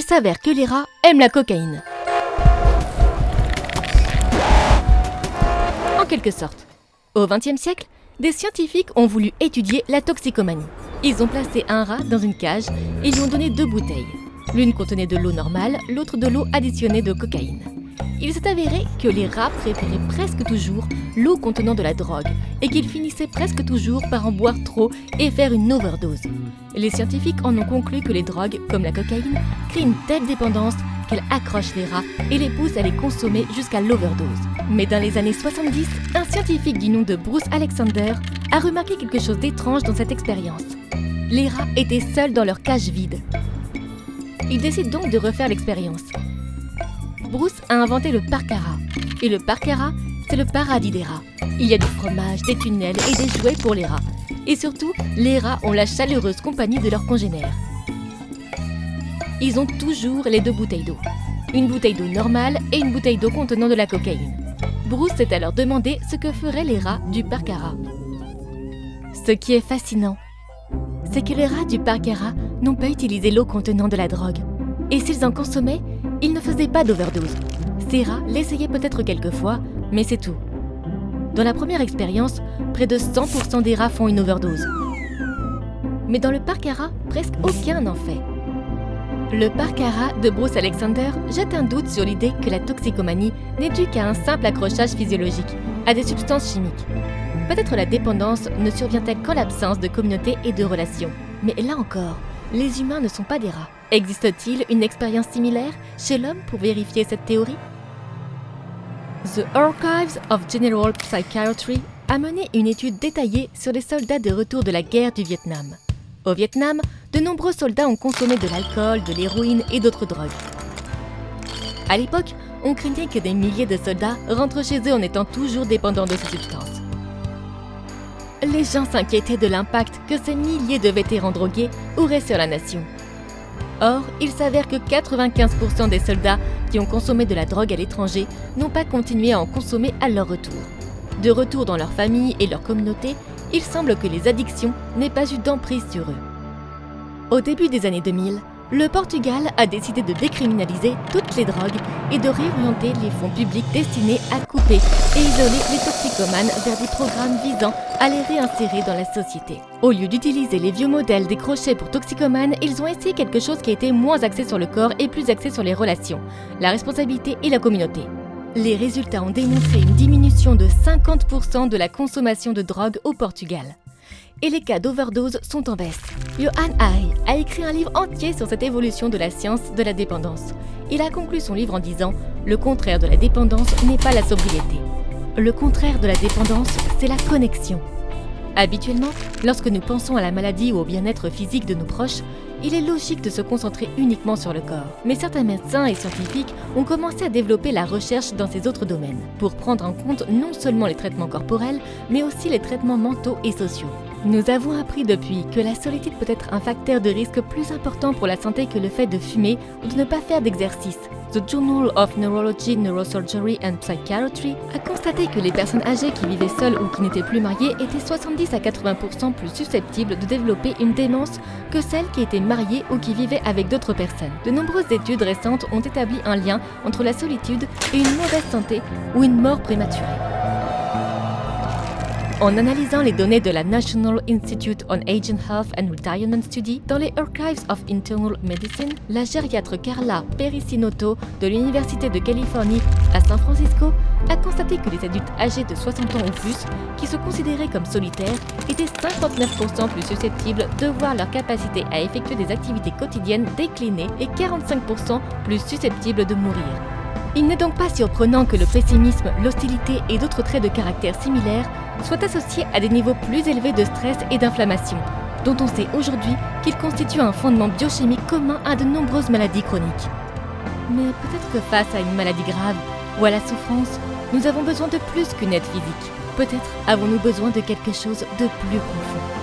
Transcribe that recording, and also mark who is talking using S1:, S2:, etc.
S1: s'avère que les rats aiment la cocaïne. En quelque sorte. Au XXe siècle, des scientifiques ont voulu étudier la toxicomanie. Ils ont placé un rat dans une cage et lui ont donné 2 bouteilles. L'une contenait de l'eau normale, l'autre de l'eau additionnée de cocaïne. Il s'est avéré que les rats préféraient presque toujours l'eau contenant de la drogue et qu'ils finissaient presque toujours par en boire trop et faire une overdose. Les scientifiques en ont conclu que les drogues, comme la cocaïne, créent une telle dépendance qu'elle accroche les rats et les pousse à les consommer jusqu'à l'overdose. Mais dans les années 70, un scientifique du nom de Bruce Alexander a remarqué quelque chose d'étrange dans cette expérience. Les rats étaient seuls dans leur cage vide. Il décide donc de refaire l'expérience. Bruce a inventé le parc à rats. Et le parc à rats, c'est le paradis des rats. Il y a du fromage, des tunnels et des jouets pour les rats. Et surtout, les rats ont la chaleureuse compagnie de leurs congénères. Ils ont toujours les 2 bouteilles d'eau. Une bouteille d'eau normale et une bouteille d'eau contenant de la cocaïne. Bruce s'est alors demandé ce que feraient les rats du parc à rats. Ce qui est fascinant, c'est que les rats du parc à rats n'ont pas utilisé l'eau contenant de la drogue. Et s'ils en consommaient, ils ne faisaient pas d'overdose. Ces rats l'essayaient peut-être quelques fois, mais c'est tout. Dans la première expérience, près de 100% des rats font une overdose. Mais dans le parc à rats, presque aucun n'en fait. Le parc à rats de Bruce Alexander jette un doute sur l'idée que la toxicomanie n'est due qu'à un simple accrochage physiologique, à des substances chimiques. Peut-être la dépendance ne survient-elle qu'en l'absence de communauté et de relations. Mais là encore, les humains ne sont pas des rats. Existe-t-il une expérience similaire chez l'homme pour vérifier cette théorie? The Archives of General Psychiatry a mené une étude détaillée sur les soldats de retour de la guerre du Vietnam. Au Vietnam, de nombreux soldats ont consommé de l'alcool, de l'héroïne et d'autres drogues. À l'époque, on craignait que des milliers de soldats rentrent chez eux en étant toujours dépendants de ces substances. Les gens s'inquiétaient de l'impact que ces milliers de vétérans drogués auraient sur la nation. Or, il s'avère que 95% des soldats qui ont consommé de la drogue à l'étranger n'ont pas continué à en consommer à leur retour. De retour dans leur famille et leur communauté, il semble que les addictions n'aient pas eu d'emprise sur eux. Au début des années 2000, le Portugal a décidé de décriminaliser toutes les drogues et de réorienter les fonds publics destinés à couper et isoler les toxicomanes vers des programmes visant à les réinsérer dans la société. Au lieu d'utiliser les vieux modèles décrochés pour toxicomanes, ils ont essayé quelque chose qui était moins axé sur le corps et plus axé sur les relations, la responsabilité et la communauté. Les résultats ont démontré une diminution de 50% de la consommation de drogue au Portugal. Et les cas d'overdose sont en baisse. Johan Hai a écrit un livre entier sur cette évolution de la science de la dépendance. Il a conclu son livre en disant « Le contraire de la dépendance n'est pas la sobriété. Le contraire de la dépendance, c'est la connexion. » Habituellement, lorsque nous pensons à la maladie ou au bien-être physique de nos proches, il est logique de se concentrer uniquement sur le corps. Mais certains médecins et scientifiques ont commencé à développer la recherche dans ces autres domaines, pour prendre en compte non seulement les traitements corporels, mais aussi les traitements mentaux et sociaux. Nous avons appris depuis que la solitude peut être un facteur de risque plus important pour la santé que le fait de fumer ou de ne pas faire d'exercice. The Journal of Neurology, Neurosurgery and Psychiatry a constaté que les personnes âgées qui vivaient seules ou qui n'étaient plus mariées étaient 70 à 80% plus susceptibles de développer une démence que celles qui étaient mariées ou qui vivaient avec d'autres personnes. De nombreuses études récentes ont établi un lien entre la solitude et une mauvaise santé ou une mort prématurée. En analysant les données de la National Institute on Aging Health and Retirement Study dans les Archives of Internal Medicine, la gériatre Carla Pericinoto de l'Université de Californie à San Francisco a constaté que les adultes âgés de 60 ans ou plus, qui se considéraient comme solitaires, étaient 59% plus susceptibles de voir leur capacité à effectuer des activités quotidiennes décliner et 45% plus susceptibles de mourir. Il n'est donc pas surprenant que le pessimisme, l'hostilité et d'autres traits de caractère similaires soient associés à des niveaux plus élevés de stress et d'inflammation, dont on sait aujourd'hui qu'ils constituent un fondement biochimique commun à de nombreuses maladies chroniques. Mais peut-être que face à une maladie grave ou à la souffrance, nous avons besoin de plus qu'une aide physique. Peut-être avons-nous besoin de quelque chose de plus profond.